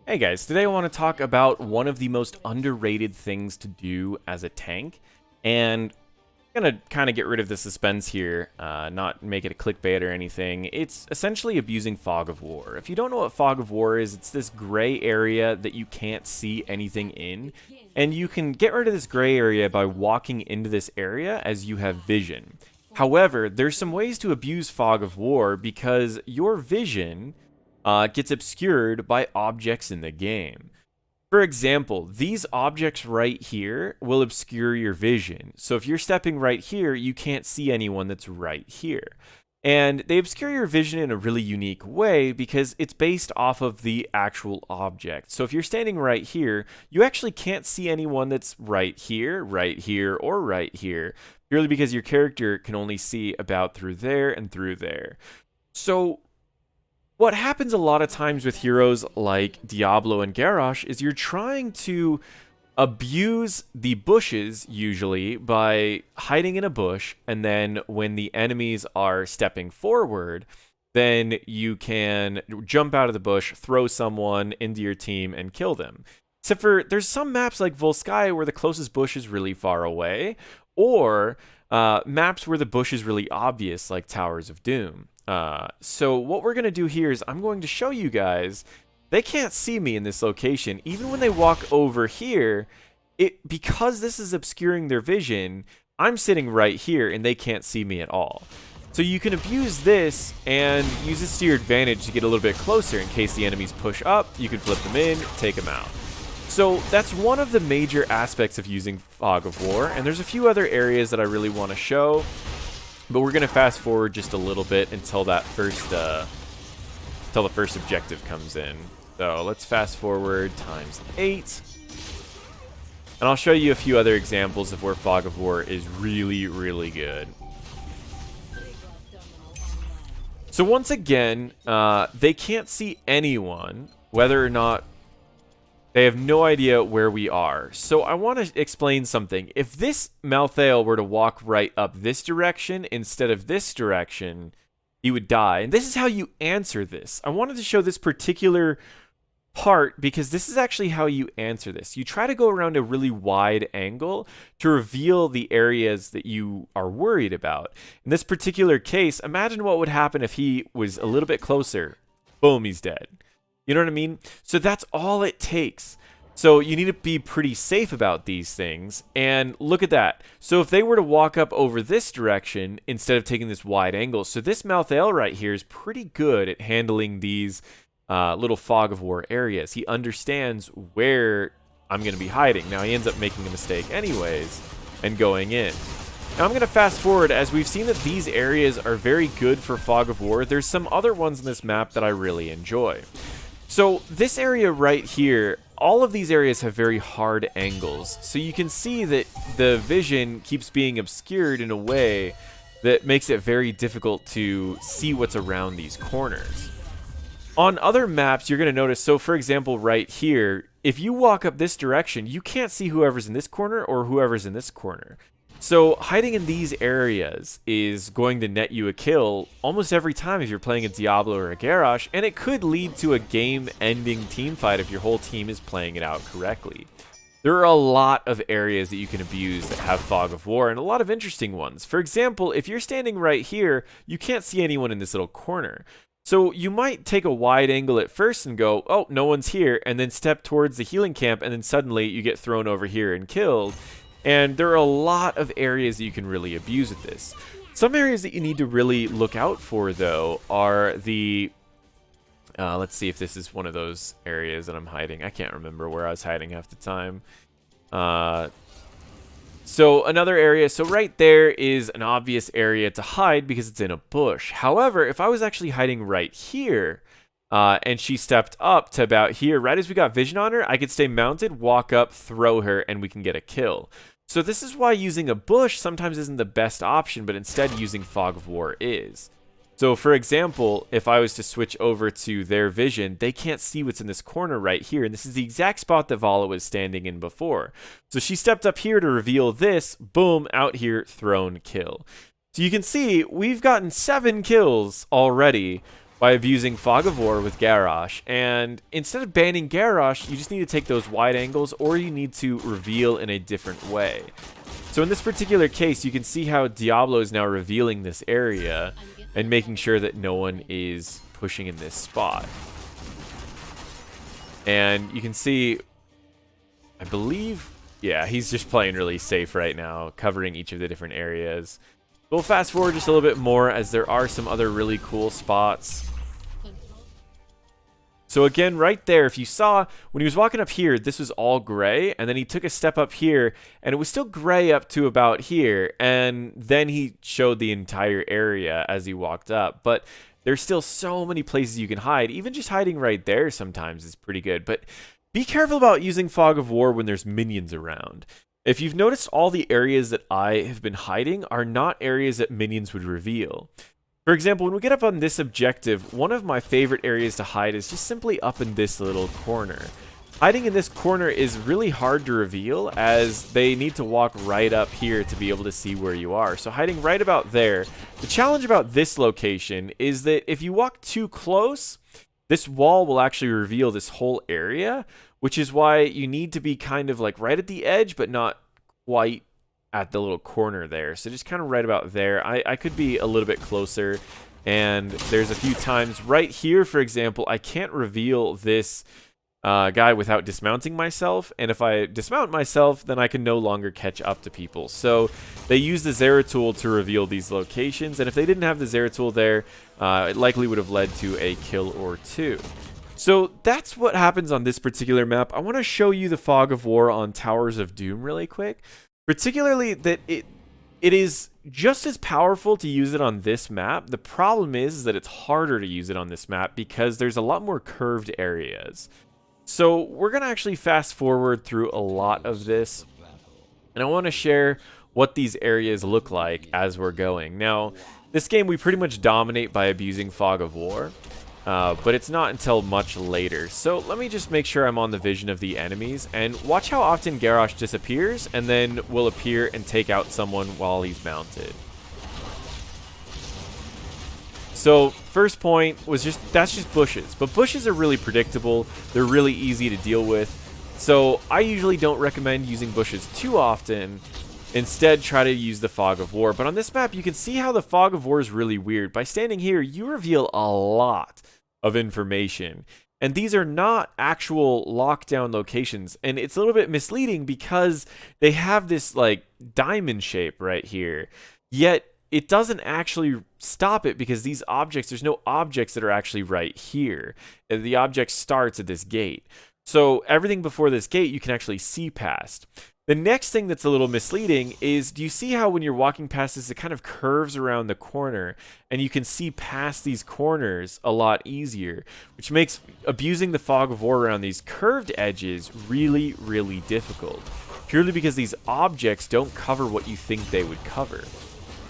Hey guys, today I want to talk about one of the most underrated things to do as a tank, and I'm gonna kind of get rid of the suspense here, not make it a clickbait or anything. It's essentially abusing Fog of War. If you don't know what Fog of War is, it's this gray area that you can't see anything in, and you can get rid of this gray area by walking into this area as you have vision. However, there's some ways to abuse Fog of War because your vision gets obscured by objects in the game. For example, these objects right here will obscure your vision. So if you're stepping right here, you can't see anyone that's right here. And they obscure your vision in a really unique way because it's based off of the actual object. So if you're standing right here, you actually can't see anyone that's right here, or right here, purely because your character can only see about through there and through there. So what happens a lot of times with heroes like Diablo and Garrosh is you're trying to abuse the bushes usually by hiding in a bush, and then when the enemies are stepping forward, then you can jump out of the bush, throw someone into your team, and kill them. Except for there's some maps like Volskaya where the closest bush is really far away, or maps where the bush is really obvious like Towers of Doom. So what we're going to do here is I'm going to show you guys, they can't see me in this location. Even when they walk over here, because this is obscuring their vision, I'm sitting right here and they can't see me at all. So you can abuse this and use this to your advantage to get a little bit closer in case the enemies push up. You can flip them in, take them out. So that's one of the major aspects of using Fog of War, and there's a few other areas that I really want to show. But we're gonna fast forward just a little bit until that until the first objective comes in. So let's fast forward ×8, and I'll show you a few other examples of where Fog of War is really, really good. So once again, they can't see anyone, whether or not they have no idea where we are. So I want to explain something. If this Malthael were to walk right up this direction instead of this direction, he would die. And this is how you answer this. I wanted to show this particular part because this is actually how you answer this. You try to go around a really wide angle to reveal the areas that you are worried about. In this particular case, imagine what would happen if he was a little bit closer. Boom, he's dead. You know what I mean? So that's all it takes. So you need to be pretty safe about these things. And look at that. So if they were to walk up over this direction instead of taking this wide angle, so this Malthael right here is pretty good at handling these little Fog of War areas. He understands where I'm going to be hiding. Now he ends up making a mistake anyways and going in. Now I'm going to fast forward as we've seen that these areas are very good for Fog of War. There's some other ones in this map that I really enjoy. So this area right here, all of these areas have very hard angles. So you can see that the vision keeps being obscured in a way that makes it very difficult to see what's around these corners. On other maps, you're going to notice, so for example, right here, if you walk up this direction, you can't see whoever's in this corner or whoever's in this corner. So hiding in these areas is going to net you a kill almost every time if you're playing a Diablo or a Garrosh, and it could lead to a game-ending teamfight if your whole team is playing it out correctly. There are a lot of areas that you can abuse that have Fog of War, and a lot of interesting ones. For example, if you're standing right here, you can't see anyone in this little corner. So you might take a wide angle at first and go, oh, no one's here, and then step towards the healing camp, and then suddenly you get thrown over here and killed. And there are a lot of areas that you can really abuse with this. Some areas that you need to really look out for, though, are the... let's see if this is one of those areas that I'm hiding. I can't remember where I was hiding half the time. So another area, so right there is an obvious area to hide because it's in a bush. However, if I was actually hiding right here, and she stepped up to about here, right as we got vision on her, I could stay mounted, walk up, throw her, and we can get a kill. So this is why using a bush sometimes isn't the best option, but instead using Fog of War is. So for example, if I was to switch over to their vision, they can't see what's in this corner right here. And this is the exact spot that Vala was standing in before. So she stepped up here to reveal this, boom, out here, thrown, kill. So you can see we've gotten 7 kills already by abusing Fog of War with Garrosh. And instead of banning Garrosh, you just need to take those wide angles, or you need to reveal in a different way. So in this particular case, you can see how Diablo is now revealing this area and making sure that no one is pushing in this spot. And you can see, I believe, yeah, he's just playing really safe right now, covering each of the different areas. We'll fast forward just a little bit more, as there are some other really cool spots. So again, right there, if you saw, when he was walking up here, this was all gray, and then he took a step up here, and it was still gray up to about here, and then he showed the entire area as he walked up. But there's still so many places you can hide. Even just hiding right there sometimes is pretty good, but be careful about using Fog of War when there's minions around. If you've noticed, all the areas that I have been hiding are not areas that minions would reveal. For example, when we get up on this objective, one of my favorite areas to hide is just simply up in this little corner. Hiding in this corner is really hard to reveal, as they need to walk right up here to be able to see where you are. So hiding right about there. The challenge about this location is that if you walk too close, this wall will actually reveal this whole area, which is why you need to be kind of like right at the edge, but not quite at the little corner there. So just kind of right about there. I could be a little bit closer, and there's a few times right here, for example, I can't reveal this guy without dismounting myself, and if I dismount myself, then I can no longer catch up to people. So they use the Zeratul to reveal these locations, and if they didn't have the Zeratul there, it likely would have led to a kill or two. So that's what happens on this particular map. I want to show you the Fog of War on Towers of Doom really quick. Particularly that it is just as powerful to use it on this map. The problem is that it's harder to use it on this map because there's a lot more curved areas. So we're going to actually fast forward through a lot of this, and I want to share what these areas look like as we're going. Now, this game we pretty much dominate by abusing Fog of War. But it's not until much later. So let me just make sure I'm on the vision of the enemies, and watch how often Garrosh disappears and then will appear and take out someone while he's mounted. So first point was that's just bushes, but bushes are really predictable. They're really easy to deal with. So I usually don't recommend using bushes too often. Instead, try to use the Fog of War. But on this map, you can see how the Fog of War is really weird. By standing here, you reveal a lot of information. And these are not actual lockdown locations. And it's a little bit misleading because they have this like diamond shape right here. Yet it doesn't actually stop it, because these objects, there's no objects that are actually right here. And the object starts at this gate. So everything before this gate you can actually see past. The next thing that's a little misleading is, do you see how when you're walking past this, it kind of curves around the corner, and you can see past these corners a lot easier, which makes abusing the Fog of War around these curved edges really, really difficult, purely because these objects don't cover what you think they would cover.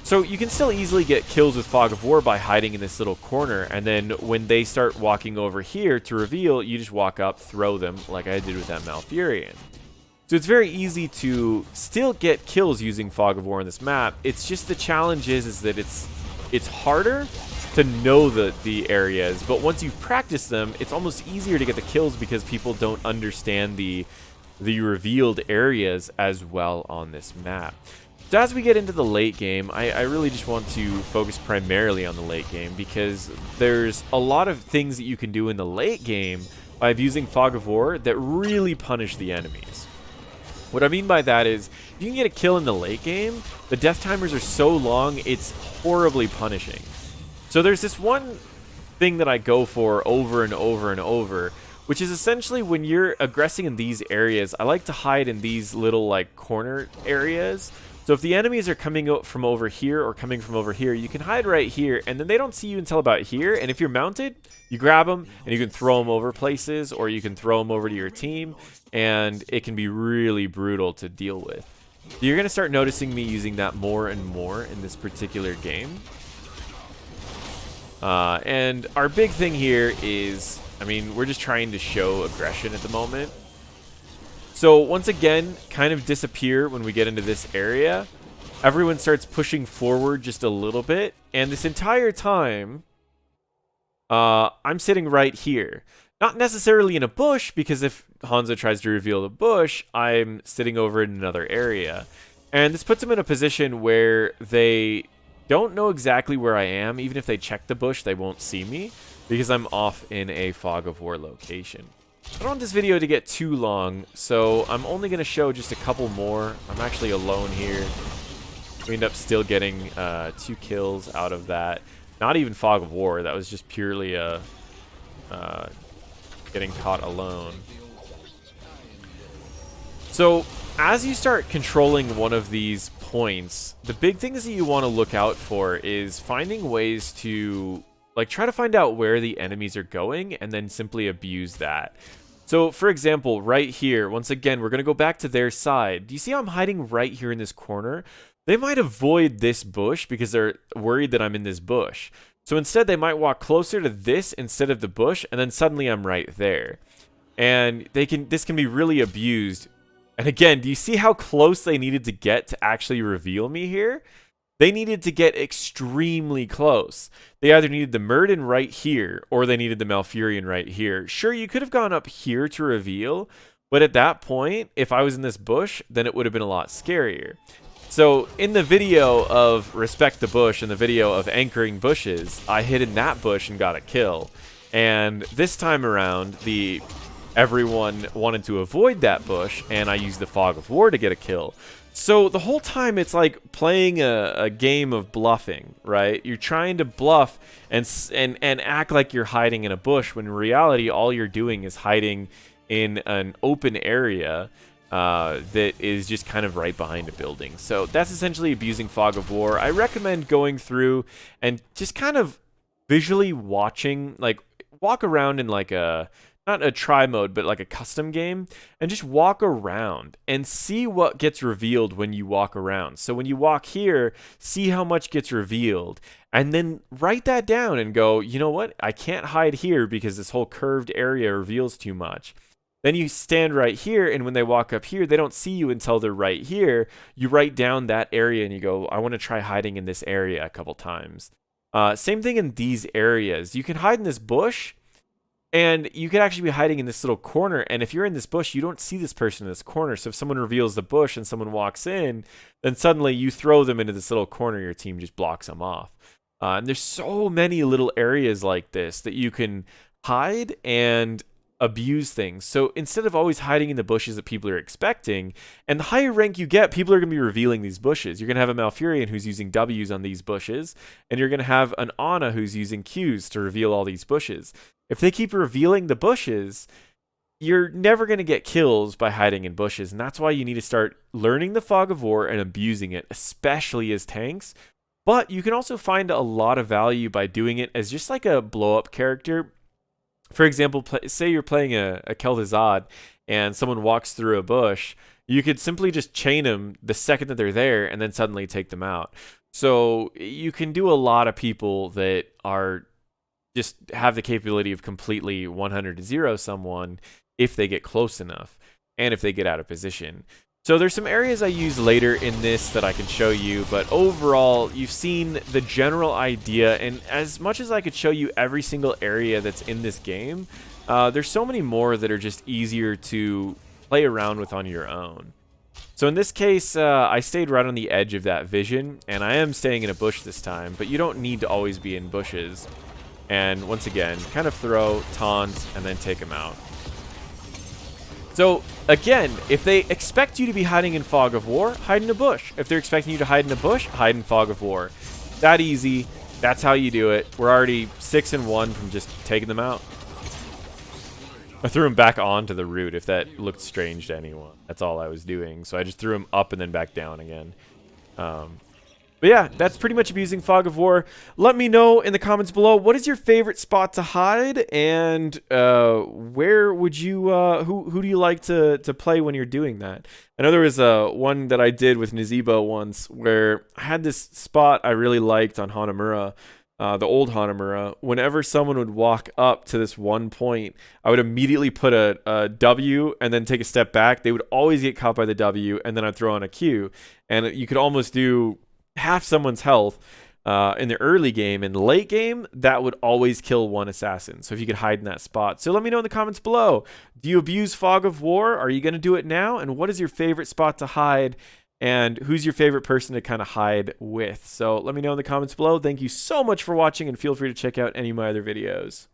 So you can still easily get kills with Fog of War by hiding in this little corner, and then when they start walking over here to reveal, you just walk up, throw them like I did with that Malfurion. So it's very easy to still get kills using Fog of War on this map. It's just the challenge is that it's harder to know the areas, but once you've practiced them, it's almost easier to get the kills because people don't understand the revealed areas as well on this map. So as we get into the late game, I really just want to focus primarily on the late game, because there's a lot of things that you can do in the late game by abusing Fog of War that really punish the enemies. What I mean by that is, if you can get a kill in the late game, the death timers are so long, it's horribly punishing. So there's this one thing that I go for over and over and over, which is essentially when you're aggressing in these areas, I like to hide in these little like corner areas. So if the enemies are coming from over here or coming from over here, you can hide right here, and then they don't see you until about here. And if you're mounted, you grab them and you can throw them over places, or you can throw them over to your team, and it can be really brutal to deal with. You're going to start noticing me using that more and more in this particular game. And our big thing here is, I mean, we're just trying to show aggression at the moment. So once again, kind of disappear when we get into this area. Everyone starts pushing forward just a little bit, and this entire time, I'm sitting right here. Not necessarily in a bush, because if Hanzo tries to reveal the bush, I'm sitting over in another area. And this puts them in a position where they don't know exactly where I am. Even if they check the bush, they won't see me, because I'm off in a fog of war location. I don't want this video to get too long, so I'm only going to show just a couple more. I'm actually alone here. We end up still getting 2 kills out of that. Not even fog of war. That was just purely a getting caught alone. So as you start controlling one of these points, the big things that you want to look out for is finding ways to try to find out where the enemies are going and then simply abuse that. So for example, right here, once again, we're going to go back to their side. Do you see how I'm hiding right here in this corner? They might avoid this bush because they're worried that I'm in this bush. So instead, they might walk closer to this instead of the bush, and then suddenly I'm right there. And this can be really abused. And again, do you see how close they needed to get to actually reveal me here? They needed to get extremely close. They either needed the Murden right here, or they needed the Malfurion right here. Sure, you could have gone up here to reveal, but at that point, if I was in this bush, then it would have been a lot scarier. So in the video of Respect the Bush and the video of anchoring bushes, I hid in that bush and got a kill. And this time around, everyone wanted to avoid that bush, and I used the Fog of War to get a kill. So the whole time it's like playing a game of bluffing, right? You're trying to bluff and act like you're hiding in a bush, when in reality all you're doing is hiding in an open area that is just kind of right behind a building. So that's essentially abusing Fog of War. I recommend going through and just kind of visually watching, walk around in not a try mode, but like a custom game, and just walk around and see what gets revealed when you walk around. So when you walk here, see how much gets revealed, and then write that down and go, you know what? I can't hide here because this whole curved area reveals too much. Then you stand right here, and when they walk up here, they don't see you until they're right here. You write down that area and you go, I want to try hiding in this area a couple times. Same thing in these areas. You can hide in this bush, and you could actually be hiding in this little corner, and if you're in this bush, you don't see this person in this corner. So if someone reveals the bush and someone walks in, then suddenly you throw them into this little corner, your team just blocks them off. And there's so many little areas like this that you can hide and abuse things. So instead of always hiding in the bushes that people are expecting, and the higher rank you get, people are going to be revealing these bushes. You're going to have a Malfurion who's using W's on these bushes, and you're going to have an Ana who's using Q's to reveal all these bushes. If they keep revealing the bushes, you're never going to get kills by hiding in bushes, and that's why you need to start learning the Fog of War and abusing it, especially as tanks. But you can also find a lot of value by doing it as just like a blow-up character. For example, say you're playing a Kel'Thuzad and someone walks through a bush, you could simply just chain them the second that they're there and then suddenly take them out. So you can do a lot of people that are just have the capability of completely 100-0 someone if they get close enough and if they get out of position. So there's some areas I use later in this that I can show you, but overall, you've seen the general idea, and as much as I could show you every single area that's in this game, there's so many more that are just easier to play around with on your own. So in this case, I stayed right on the edge of that vision, and I am staying in a bush this time, but you don't need to always be in bushes. And once again, kind of throw, taunt, and then take them out. So, again, if they expect you to be hiding in Fog of War, hide in a bush. If they're expecting you to hide in a bush, hide in Fog of War. That easy. That's how you do it. We're already 6-1 from just taking them out. I threw him back onto the root, if that looked strange to anyone. That's all I was doing. So I just threw him up and then back down again. But yeah, that's pretty much abusing Fog of War. Let me know in the comments below, what is your favorite spot to hide, and where would you who do you like to play when you're doing that? I know there was one that I did with Nazeebo once where I had this spot I really liked on Hanamura, the old Hanamura. Whenever someone would walk up to this one point, I would immediately put a W and then take a step back. They would always get caught by the W, and then I'd throw on a Q, and you could almost do half someone's health in the early game. In the late game, that would always kill one assassin. So if you could hide in that spot. So let me know in the comments below. Do you abuse Fog of War? Are you going to do it now? And what is your favorite spot to hide? And who's your favorite person to kind of hide with? So let me know in the comments below. Thank you so much for watching, and feel free to check out any of my other videos.